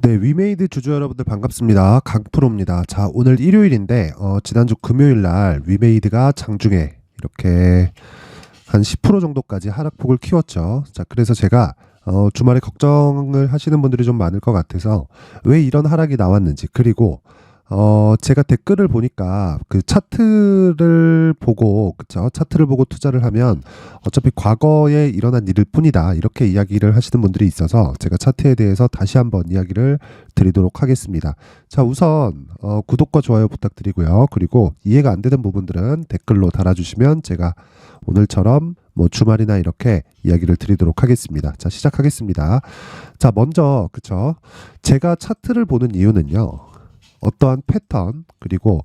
네, 위메이드 주주 여러분들 반갑습니다. 강프로입니다. 자, 오늘 일요일인데 지난주 금요일 날 위메이드가 장중에 이렇게 한 10% 정도까지 하락폭을 키웠죠. 자, 그래서 제가 주말에 걱정을 하시는 분들이 좀 많을 것 같아서 왜 이런 하락이 나왔는지, 그리고 제가 댓글을 보니까 그 차트를 보고, 그쵸? 차트를 보고 투자를 하면 어차피 과거에 일어난 일일 뿐이다, 이렇게 이야기를 하시는 분들이 있어서 제가 차트에 대해서 다시 한번 이야기를 드리도록 하겠습니다. 자, 우선 구독과 좋아요 부탁드리고요. 그리고 이해가 안 되는 부분들은 댓글로 달아주시면 제가 오늘처럼 뭐 주말이나 이렇게 이야기를 드리도록 하겠습니다. 자, 시작하겠습니다. 자, 먼저 그쵸? 제가 차트를 보는 이유는요, 어떠한 패턴, 그리고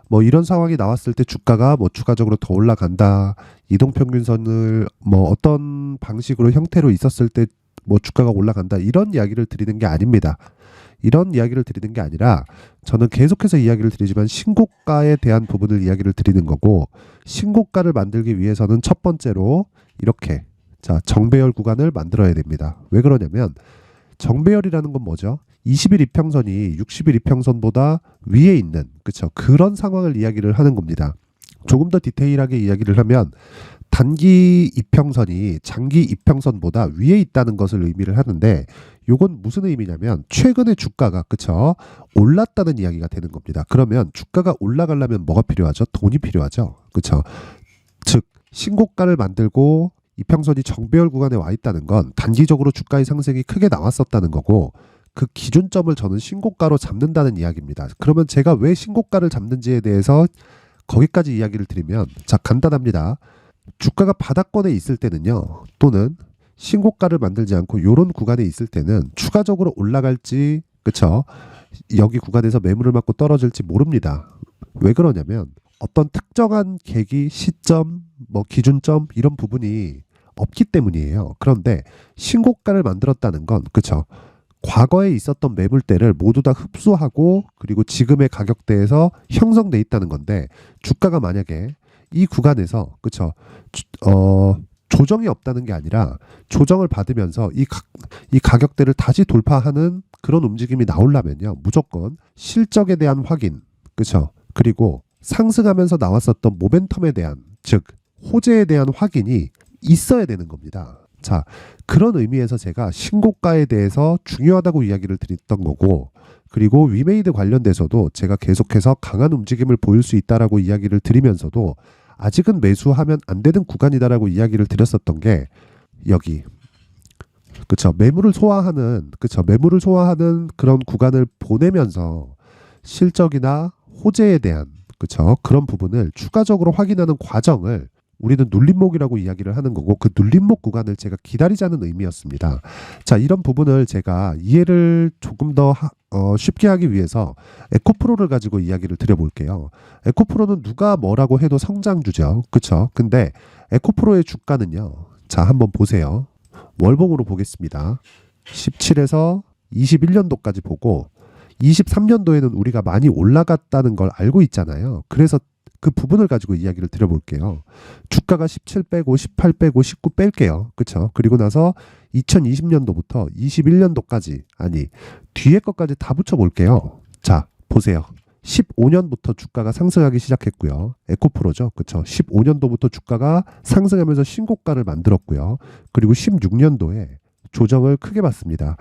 뭐 이런 상황이 나왔을 때 주가가 뭐 추가적으로 더 올라간다, 이동평균선을 뭐 어떤 방식으로 형태로 있었을 때 뭐 주가가 올라간다, 이런 이야기를 드리는 게 아닙니다. 이런 이야기를 드리는 게 아니라 저는 계속해서 이야기를 드리지만 신고가에 대한 부분을 이야기를 드리는 거고, 신고가를 만들기 위해서는 첫 번째로 이렇게 정배열 구간을 만들어야 됩니다. 왜 그러냐면 정배열이라는 건 뭐죠? 20일 이평선이 60일 이평선보다 위에 있는, 그쵸? 그런 상황을 이야기를 하는 겁니다. 조금 더 디테일하게 이야기를 하면 단기 이평선이 장기 이평선보다 위에 있다는 것을 의미를 하는데, 요건 무슨 의미냐면 최근에 주가가, 그쵸? 올랐다는 이야기가 되는 겁니다. 그러면 주가가 올라가려면 뭐가 필요하죠? 돈이 필요하죠. 그쵸? 즉 신고가를 만들고 이평선이 정배열 구간에 와 있다는 건 단기적으로 주가의 상승이 크게 나왔었다는 거고, 그 기준점을 저는 신고가로 잡는다는 이야기입니다. 그러면 제가 왜 신고가를 잡는지에 대해서 거기까지 이야기를 드리면, 자, 간단합니다. 주가가 바닥권에 있을 때는요, 또는 신고가를 만들지 않고 이런 구간에 있을 때는 추가적으로 올라갈지, 그쵸? 여기 구간에서 매물을 맞고 떨어질지 모릅니다. 왜 그러냐면 어떤 특정한 계기, 시점, 뭐 기준점, 이런 부분이 없기 때문이에요. 그런데 신고가를 만들었다는 건, 그쵸? 과거에 있었던 매물대를 모두 다 흡수하고, 그리고 지금의 가격대에서 형성돼 있다는 건데, 주가가 만약에 이 구간에서, 그쵸? 조정이 없다는 게 아니라 조정을 받으면서 이 가격대를 다시 돌파하는 그런 움직임이 나오려면요, 무조건 실적에 대한 확인, 그쵸? 그리고 상승하면서 나왔었던 모멘텀에 대한, 즉 호재에 대한 확인이 있어야 되는 겁니다. 자, 그런 의미에서 제가 신고가에 대해서 중요하다고 이야기를 드렸던 거고, 그리고 위메이드 관련돼서도 제가 계속해서 강한 움직임을 보일 수 있다라고 이야기를 드리면서도 아직은 매수하면 안 되는 구간이다라고 이야기를 드렸었던 게 여기, 그쵸? 매물을 소화하는, 그쵸? 매물을 소화하는 그런 구간을 보내면서 실적이나 호재에 대한, 그쵸? 그런 부분을 추가적으로 확인하는 과정을 우리는 눌림목이라고 이야기를 하는 거고, 그 눌림목 구간을 제가 기다리자는 의미였습니다. 자, 이런 부분을 제가 이해를 조금 더 쉽게 하기 위해서 에코프로를 가지고 이야기를 드려볼게요. 에코프로는 누가 뭐라고 해도 성장주죠. 그쵸? 근데 에코프로의 주가는요, 자, 한번 보세요. 월봉으로 보겠습니다. 17에서 21년도까지 보고 23년도에는 우리가 많이 올라갔다는 걸 알고 있잖아요. 그래서 그 부분을 가지고 이야기를 드려볼게요. 주가가 17 빼고 18 빼고 19 뺄게요. 그쵸? 그리고 나서 2020년도부터 21년도까지, 아니 뒤에 것까지 다 붙여볼게요. 자, 보세요. 15년부터 주가가 상승하기 시작했고요. 에코프로죠. 그쵸? 15년도부터 주가가 상승하면서 신고가를 만들었고요. 그리고 16년도에 조정을 크게 받습니다.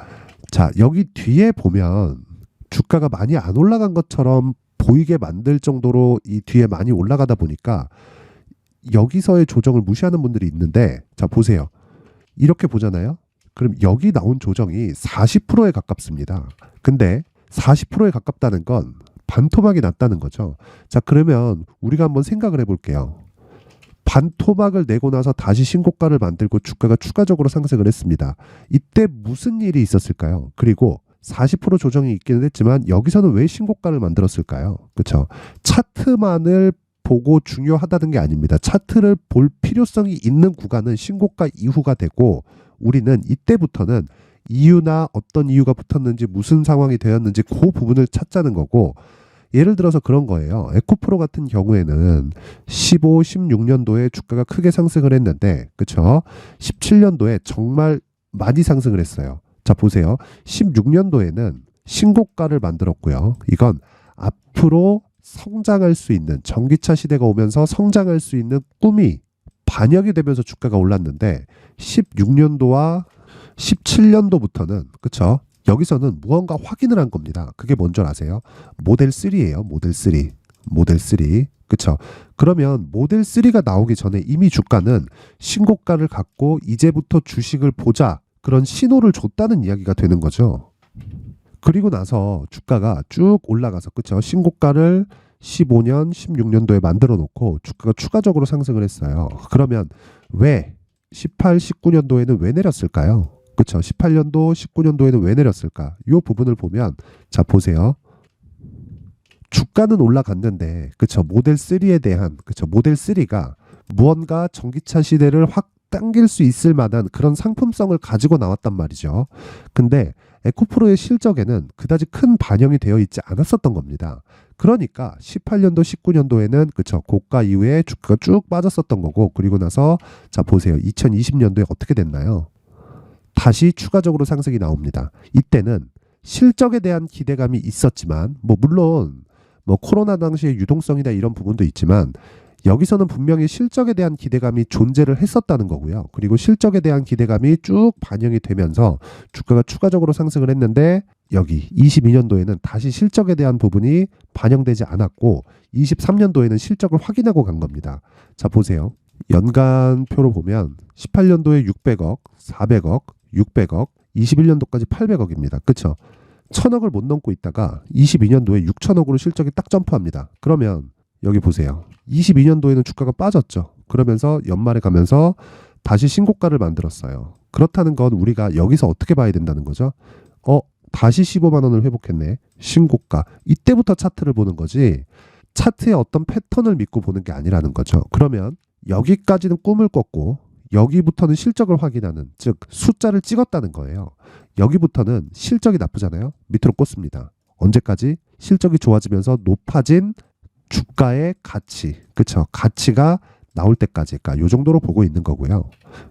자, 여기 뒤에 보면 주가가 많이 안 올라간 것처럼 보이게 만들 정도로 이 뒤에 많이 올라가다 보니까 여기서의 조정을 무시하는 분들이 있는데, 자, 보세요. 이렇게 보잖아요. 그럼 여기 나온 조정이 40%에 가깝습니다. 근데 40%에 가깝다는 건 반토막이 났다는 거죠. 자, 그러면 우리가 한번 생각을 해볼게요. 반토막을 내고 나서 다시 신고가를 만들고 주가가 추가적으로 상승을 했습니다. 이때 무슨 일이 있었을까요? 그리고 40% 조정이 있기는 했지만 여기서는 왜 신고가를 만들었을까요? 그렇죠? 차트만을 보고 중요하다는 게 아닙니다. 차트를 볼 필요성이 있는 구간은 신고가 이후가 되고, 우리는 이때부터는 이유나 어떤 이유가 붙었는지, 무슨 상황이 되었는지 그 부분을 찾자는 거고, 예를 들어서 그런 거예요. 에코프로 같은 경우에는 15, 16년도에 주가가 크게 상승을 했는데, 그렇죠? 17년도에 정말 많이 상승을 했어요. 자, 보세요. 16년도에는 신고가를 만들었고요. 이건 앞으로 성장할 수 있는, 전기차 시대가 오면서 성장할 수 있는 꿈이 반영이 되면서 주가가 올랐는데 16년도와 17년도부터는, 그쵸? 여기서는 무언가 확인을 한 겁니다. 그게 뭔 줄 아세요? 모델 3예요. 모델 3. 모델 3. 그쵸? 그러면 모델 3가 나오기 전에 이미 주가는 신고가를 갖고 이제부터 주식을 보자, 그런 신호를 줬다는 이야기가 되는 거죠. 그리고 나서 주가가 쭉 올라가서, 그쵸? 신고가를 15년, 16년도에 만들어 놓고 주가가 추가적으로 상승을 했어요. 그러면 왜 18, 19년도에는 왜 내렸을까요? 그쵸? 18년도, 19년도에는 왜 내렸을까? 이 부분을 보면, 자, 보세요. 주가는 올라갔는데, 그쵸? 모델 3에 대한, 그쵸? 모델 3가 무언가 전기차 시대를 확 당길 수 있을 만한 그런 상품성을 가지고 나왔단 말이죠. 근데 에코프로의 실적에는 그다지 큰 반영이 되어 있지 않았었던 겁니다. 그러니까 18년도, 19년도에는, 그쵸? 고가 이후에 주가가 쭉 빠졌었던 거고, 그리고 나서, 자, 보세요. 2020년도에 어떻게 됐나요? 다시 추가적으로 상승이 나옵니다. 이때는 실적에 대한 기대감이 있었지만, 물론 코로나 당시의 유동성이나 이런 부분도 있지만, 여기서는 분명히 실적에 대한 기대감이 존재를 했었다는 거고요. 그리고 실적에 대한 기대감이 쭉 반영이 되면서 주가가 추가적으로 상승을 했는데, 여기 22년도에는 다시 실적에 대한 부분이 반영되지 않았고 23년도에는 실적을 확인하고 간 겁니다. 자, 보세요. 연간표로 보면 18년도에 600억, 400억, 600억, 21년도까지 800억입니다. 그쵸? 1000억을 못 넘고 있다가 22년도에 6000억으로 실적이 딱 점프합니다. 그러면 여기 보세요. 22년도에는 주가가 빠졌죠. 그러면서 연말에 가면서 다시 신고가를 만들었어요. 그렇다는 건 우리가 여기서 어떻게 봐야 된다는 거죠? 다시 15만 원을 회복했네. 신고가. 이때부터 차트를 보는 거지, 차트의 어떤 패턴을 믿고 보는 게 아니라는 거죠. 그러면 여기까지는 꿈을 꿨고 여기부터는 실적을 확인하는, 즉 숫자를 찍었다는 거예요. 여기부터는 실적이 나쁘잖아요. 밑으로 꽂습니다. 언제까지? 실적이 좋아지면서 높아진 주가의 가치, 그쵸? 가치가 나올 때까지, 그러니까 요 정도로 보고 있는 거고요.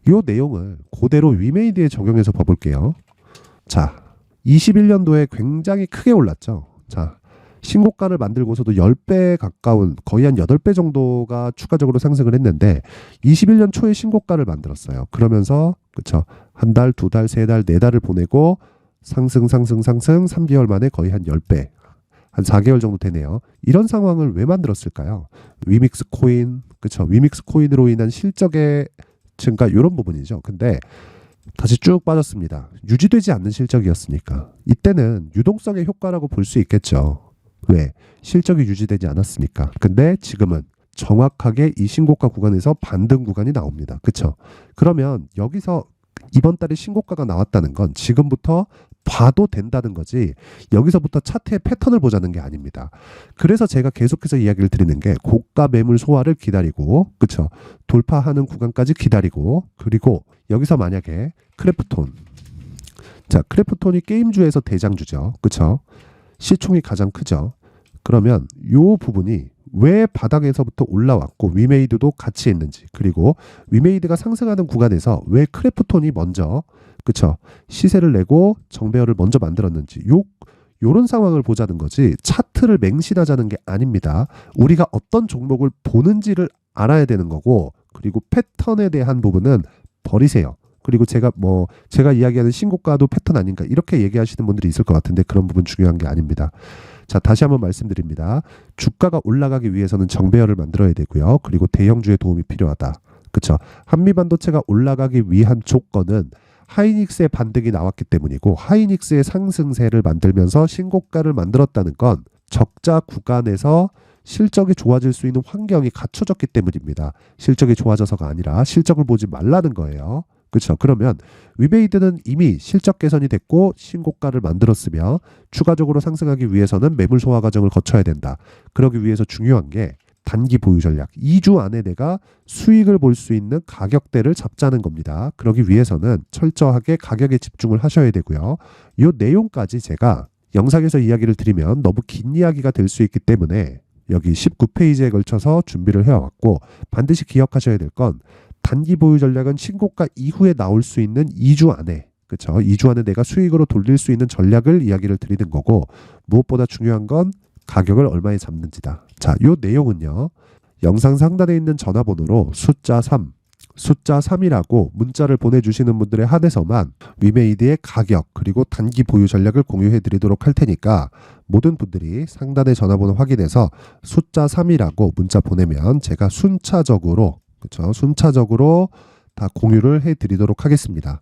요 내용을 그대로 위메이드에 적용해서 봐볼게요. 자, 21년도에 굉장히 크게 올랐죠. 자, 신고가를 만들고서도 10배 가까운, 거의 한 8배 정도가 추가적으로 상승을 했는데 21년 초에 신고가를 만들었어요. 그러면서, 그쵸? 한 달, 두 달, 세 달, 네 달을 보내고 상승 3개월 만에 거의 한 10배, 한 4개월 정도 되네요. 이런 상황을 왜 만들었을까요? 위믹스 코인, 그쵸? 위믹스 코인으로 인한 실적의 증가, 이런 부분이죠. 근데 다시 쭉 빠졌습니다. 유지되지 않는 실적이었으니까. 이때는 유동성의 효과라고 볼 수 있겠죠. 왜? 실적이 유지되지 않았으니까. 근데 지금은 정확하게 이 신고가 구간에서 반등 구간이 나옵니다. 그쵸? 그러면 여기서 이번 달에 신고가가 나왔다는 건 지금부터 봐도 된다는 거지, 여기서부터 차트의 패턴을 보자는 게 아닙니다. 그래서 제가 계속해서 이야기를 드리는 게, 고가 매물 소화를 기다리고, 그쵸? 돌파하는 구간까지 기다리고, 그리고 여기서 만약에 크래프톤, 자, 크래프톤이 게임주에서 대장주죠. 그쵸? 시총이 가장 크죠. 그러면 요 부분이 왜 바닥에서부터 올라왔고 위메이드도 같이 했는지, 그리고 위메이드가 상승하는 구간에서 왜 크래프톤이 먼저, 그쵸? 시세를 내고 정배열을 먼저 만들었는지, 요런 상황을 보자는 거지, 차트를 맹신하자는 게 아닙니다. 우리가 어떤 종목을 보는지를 알아야 되는 거고, 그리고 패턴에 대한 부분은 버리세요. 그리고 제가 이야기하는 신고가도 패턴 아닌가, 이렇게 얘기하시는 분들이 있을 것 같은데 그런 부분 중요한 게 아닙니다. 자, 다시 한번 말씀드립니다. 주가가 올라가기 위해서는 정배열을 만들어야 되고요. 그리고 대형주의 도움이 필요하다. 그쵸? 한미반도체가 올라가기 위한 조건은 하이닉스의 반등이 나왔기 때문이고, 하이닉스의 상승세를 만들면서 신고가를 만들었다는 건 적자 구간에서 실적이 좋아질 수 있는 환경이 갖춰졌기 때문입니다. 실적이 좋아져서가 아니라 실적을 보지 말라는 거예요. 그렇죠? 그러면 위메이드는 이미 실적 개선이 됐고 신고가를 만들었으며 추가적으로 상승하기 위해서는 매물 소화 과정을 거쳐야 된다. 그러기 위해서 중요한 게 단기 보유 전략. 2주 안에 내가 수익을 볼 수 있는 가격대를 잡자는 겁니다. 그러기 위해서는 철저하게 가격에 집중을 하셔야 되고요. 이 내용까지 제가 영상에서 이야기를 드리면 너무 긴 이야기가 될 수 있기 때문에 여기 19페이지에 걸쳐서 준비를 해왔고, 반드시 기억하셔야 될 건 단기 보유 전략은 신고가 이후에 나올 수 있는 2주 안에 그쵸? 2주 안에 내가 수익으로 돌릴 수 있는 전략을 이야기를 드리는 거고, 무엇보다 중요한 건 가격을 얼마에 잡는지다. 자, 요 내용은요. 영상 상단에 있는 전화번호로 숫자 3이라고 문자를 보내주시는 분들에 한해서만 위메이드의 가격 그리고 단기 보유 전략을 공유해 드리도록 할 테니까, 모든 분들이 상단의 전화번호 확인해서 숫자 3이라고 문자 보내면 제가 순차적으로 다 공유를 해 드리도록 하겠습니다.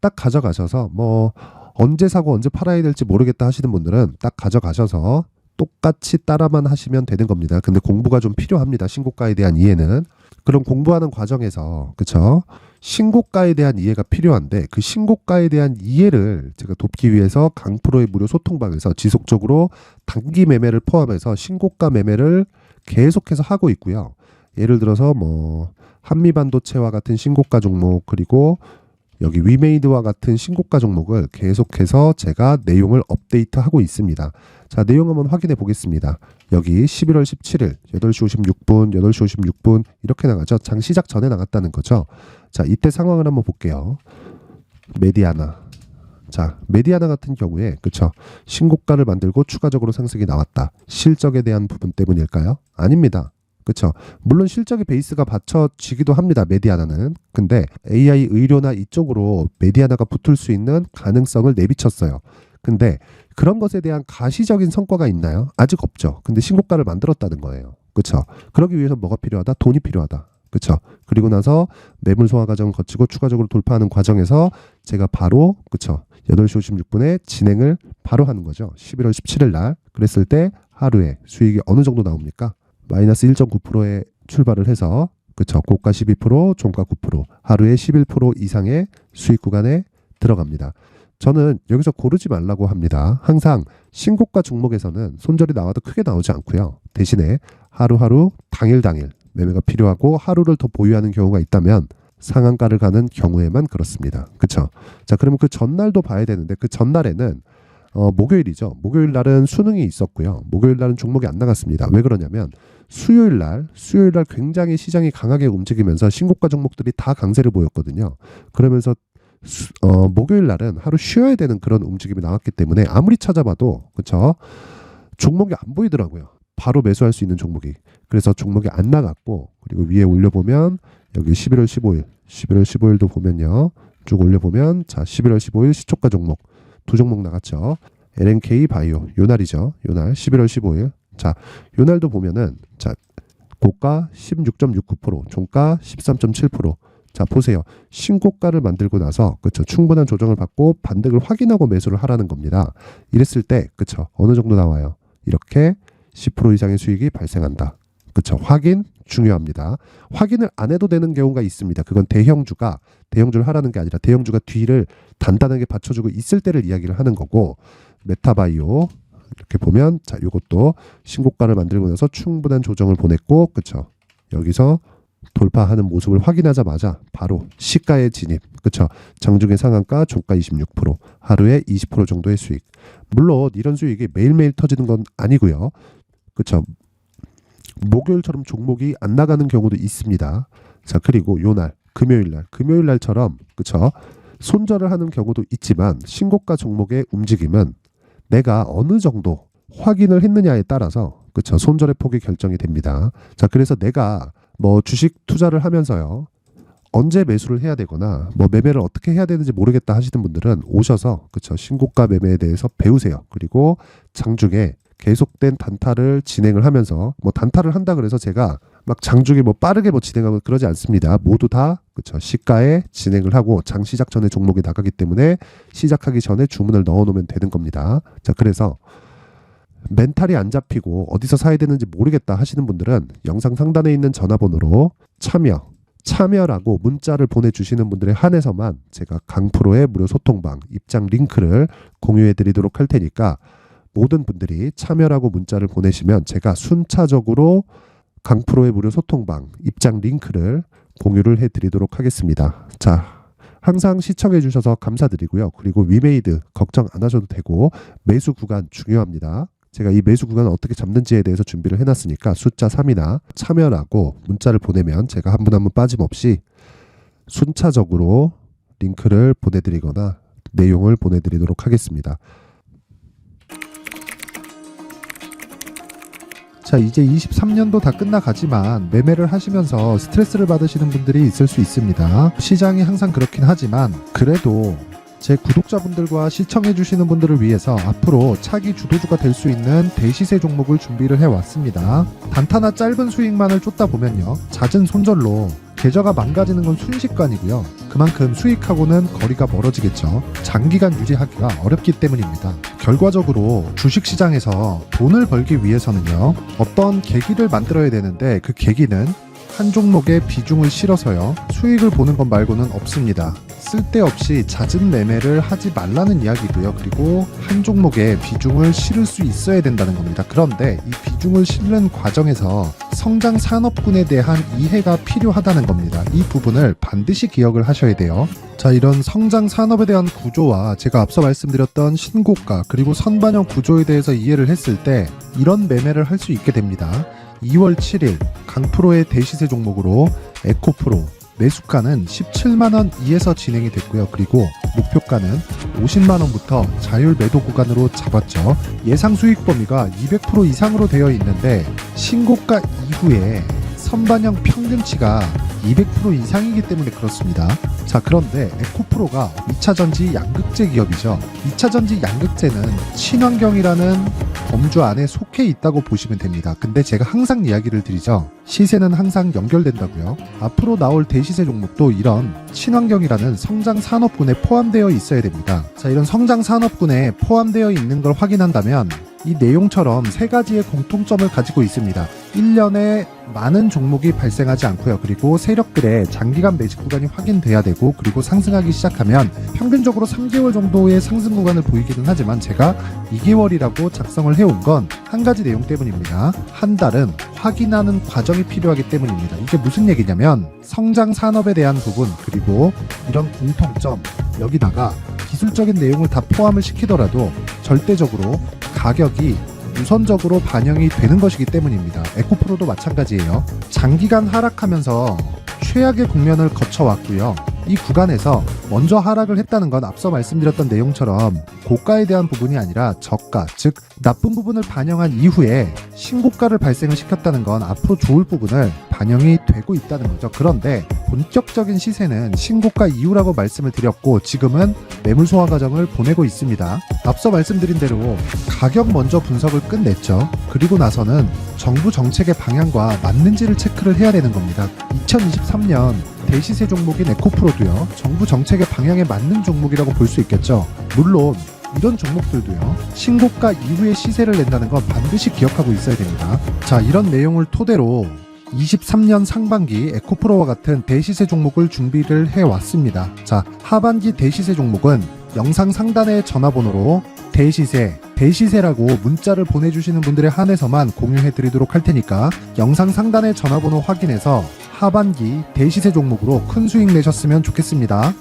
딱 가져가셔서 뭐 언제 사고 언제 팔아야 될지 모르겠다 하시는 분들은 딱 가져가셔서 똑같이 따라만 하시면 되는 겁니다. 근데 공부가 좀 필요합니다. 신고가에 대한 이해는. 그럼 공부하는 과정에서 그쵸? 신고가에 대한 이해가 필요한데, 그 신고가에 대한 이해를 제가 돕기 위해서 강프로의 무료 소통방에서 지속적으로 단기 매매를 포함해서 신고가 매매를 계속해서 하고 있고요. 예를 들어서 뭐 한미반도체와 같은 신고가 종목, 그리고 여기 위메이드와 같은 신고가 종목을 계속해서 제가 내용을 업데이트하고 있습니다. 자, 내용 한번 확인해 보겠습니다. 여기 11월 17일 8시 56분, 8시 56분 이렇게 나가죠. 장 시작 전에 나갔다는 거죠. 자, 이때 상황을 한번 볼게요. 메디아나. 자, 메디아나 같은 경우에 그쵸? 신고가를 만들고 추가적으로 상승이 나왔다. 실적에 대한 부분 때문일까요? 아닙니다. 그렇죠. 물론 실적의 베이스가 받쳐지기도 합니다. 메디아나는. 근데 AI 의료나 이쪽으로 메디아나가 붙을 수 있는 가능성을 내비쳤어요. 근데 그런 것에 대한 가시적인 성과가 있나요? 아직 없죠. 근데 신고가를 만들었다는 거예요. 그렇죠. 그러기 위해서 뭐가 필요하다? 돈이 필요하다. 그렇죠. 그리고 나서 매물 소화 과정을 거치고 추가적으로 돌파하는 과정에서 제가 바로 그렇죠. 8시 56분에 진행을 바로 하는 거죠. 11월 17일 날. 그랬을 때 하루에 수익이 어느 정도 나옵니까? 마이너스 1.9%에 출발을 해서 그쵸, 고가 12%, 종가 9%, 하루에 11% 이상의 수익 구간에 들어갑니다. 저는 여기서 고르지 말라고 합니다. 항상 신고가 종목에서는 손절이 나와도 크게 나오지 않고요. 대신에 하루하루 당일 매매가 필요하고 하루를 더 보유하는 경우가 있다면 상한가를 가는 경우에만 그렇습니다. 그쵸? 자, 그러면 그 전날도 봐야 되는데, 그 전날에는 목요일이죠. 목요일 날은 수능이 있었고요. 목요일 날은 종목이 안 나갔습니다. 왜 그러냐면 수요일 날 굉장히 시장이 강하게 움직이면서 신고가 종목들이 다 강세를 보였거든요. 그러면서 목요일 날은 하루 쉬어야 되는 그런 움직임이 나왔기 때문에 아무리 찾아봐도 그렇죠? 종목이 안 보이더라고요. 바로 매수할 수 있는 종목이. 그래서 종목이 안 나갔고, 그리고 위에 올려보면 여기 11월 15일도 보면요. 쭉 올려보면 자 11월 15일 시초가 종목 두 종목 나갔죠. LNK 바이오 요 날이죠. 요 날 11월 15일. 자, 요 날도 보면은 자 고가 16.69%, 종가 13.7%. 자, 보세요. 신고가를 만들고 나서 그렇죠. 충분한 조정을 받고 반등을 확인하고 매수를 하라는 겁니다. 이랬을 때 그렇죠. 어느 정도 나와요? 이렇게 10% 이상의 수익이 발생한다. 그렇죠. 확인 중요합니다. 확인을 안 해도 되는 경우가 있습니다. 그건 대형주를 하라는 게 아니라 대형주가 뒤를 단단하게 받쳐주고 있을 때를 이야기를 하는 거고, 메타바이오 이렇게 보면 자, 요것도 신고가를 만들고 나서 충분한 조정을 보냈고, 그렇죠. 여기서 돌파하는 모습을 확인하자마자 바로 시가에 진입. 그렇죠. 장중의 상한가, 종가 26%, 하루에 20% 정도의 수익. 물론 이런 수익이 매일매일 터지는 건 아니고요. 그렇죠. 목요일처럼 종목이 안 나가는 경우도 있습니다. 자, 그리고 요날 금요일 날처럼 그렇죠. 손절을 하는 경우도 있지만 신고가 종목의 움직임은 내가 어느 정도 확인을 했느냐에 따라서 그렇죠. 손절의 폭이 결정이 됩니다. 자, 그래서 내가 뭐 주식 투자를 하면서요. 언제 매수를 해야 되거나 뭐 매매를 어떻게 해야 되는지 모르겠다 하시는 분들은 오셔서 그렇죠. 신고가 매매에 대해서 배우세요. 그리고 장중에 계속된 단타를 진행을 하면서 뭐 단타를 한다 그래서 제가 막 장중에 뭐 빠르게 뭐 진행하고 그러지 않습니다. 모두 다 그렇죠. 시가에 진행을 하고 장 시작 전에 종목이 나가기 때문에 시작하기 전에 주문을 넣어 놓으면 되는 겁니다. 자, 그래서 멘탈이 안 잡히고 어디서 사야 되는지 모르겠다 하시는 분들은 영상 상단에 있는 전화번호로 참여라고 문자를 보내주시는 분들에 한해서만 제가 강프로의 무료 소통방 입장 링크를 공유해 드리도록 할 테니까, 모든 분들이 참여라고 문자를 보내시면 제가 순차적으로 강프로의 무료 소통방 입장 링크를 공유를 해드리도록 하겠습니다. 자, 항상 시청해 주셔서 감사드리고요. 그리고 위메이드 걱정 안 하셔도 되고, 매수 구간 중요합니다. 제가 이 매수 구간을 어떻게 잡는지에 대해서 준비를 해놨으니까 숫자 3이나 참여라고 문자를 보내면 제가 한 분 한 분 빠짐없이 순차적으로 링크를 보내드리거나 내용을 보내드리도록 하겠습니다. 자, 이제 23년도 다 끝나가지만 매매를 하시면서 스트레스를 받으시는 분들이 있을 수 있습니다. 시장이 항상 그렇긴 하지만 그래도 제 구독자분들과 시청해주시는 분들을 위해서 앞으로 차기 주도주가 될 수 있는 대시세 종목을 준비를 해왔습니다. 단타나 짧은 수익만을 쫓다 보면요, 잦은 손절로 계좌가 망가지는 건 순식간이고요. 그만큼 수익하고는 거리가 멀어지겠죠. 장기간 유지하기가 어렵기 때문입니다. 결과적으로 주식시장에서 돈을 벌기 위해서는요, 어떤 계기를 만들어야 되는데 그 계기는 한 종목에 비중을 실어서요, 수익을 보는 것 말고는 없습니다. 쓸데없이 잦은 매매를 하지 말라는 이야기고요. 그리고 한 종목에 비중을 실을 수 있어야 된다는 겁니다. 그런데 이 비중을 실는 과정에서 성장 산업군에 대한 이해가 필요하다는 겁니다. 이 부분을 반드시 기억을 하셔야 돼요. 자, 이런 성장 산업에 대한 구조와 제가 앞서 말씀드렸던 신고가 그리고 선반영 구조에 대해서 이해를 했을 때 이런 매매를 할 수 있게 됩니다. 2월 7일 강프로의 대시세 종목으로 에코프로 매수가는 17만원 이에서 진행이 됐고요. 그리고 목표가는 50만원부터 자율 매도 구간으로 잡았죠. 예상 수익 범위가 200% 이상으로 되어 있는데 신고가 이후에 선반영 평균치가 200% 이상이기 때문에 그렇습니다. 자, 그런데 에코프로가 2차전지 양극재 기업이죠. 2차전지 양극재는 친환경이라는 범주 안에 속해 있다고 보시면 됩니다. 근데 제가 항상 이야기를 드리죠. 시세는 항상 연결된다고요. 앞으로 나올 대시세 종목도 이런 친환경이라는 성장 산업군에 포함되어 있어야 됩니다. 자, 이런 성장 산업군에 포함되어 있는 걸 확인한다면 이 내용처럼 세 가지의 공통점을 가지고 있습니다. 1년에 많은 종목이 발생하지 않고요. 그리고 세력들의 장기간 매집 구간이 확인돼야 되고, 그리고 상승하기 시작하면 평균적으로 3개월 정도의 상승 구간을 보이기는 하지만 제가 2개월이라고 작성을 해온 건 한 가지 내용 때문입니다. 한 달은 확인하는 과정이 필요하기 때문입니다. 이게 무슨 얘기냐면 성장 산업에 대한 부분, 그리고 이런 공통점, 여기다가 기술적인 내용을 다 포함을 시키더라도 절대적으로 가격이 우선적으로 반영이 되는 것이기 때문입니다. 에코프로도 마찬가지예요. 장기간 하락하면서 최악의 국면을 거쳐왔고요. 이 구간에서 먼저 하락을 했다는 건 앞서 말씀드렸던 내용처럼 고가에 대한 부분이 아니라 저가, 즉 나쁜 부분을 반영한 이후에 신고가를 발생을 시켰다는 건 앞으로 좋을 부분을 반영이 되고 있다는 거죠. 그런데 본격적인 시세는 신고가 이후라고 말씀을 드렸고 지금은 매물 소화 과정을 보내고 있습니다. 앞서 말씀드린 대로 가격 먼저 분석을 끝냈죠. 그리고 나서는 정부 정책의 방향과 맞는지를 체크를 해야 되는 겁니다. 2023년 대시세 종목인 에코프로도요, 정부 정책의 방향에 맞는 종목이라고 볼 수 있겠죠. 물론 이런 종목들도요, 신고가 이후에 시세를 낸다는 건 반드시 기억하고 있어야 됩니다. 자, 이런 내용을 토대로 23년 상반기 에코프로와 같은 대시세 종목을 준비를 해왔습니다. 자, 하반기 대시세 종목은 영상 상단의 전화번호로 대시세라고 문자를 보내주시는 분들에 한해서만 공유해드리도록 할 테니까 영상 상단의 전화번호 확인해서 하반기 대시세 종목으로 큰 수익 내셨으면 좋겠습니다.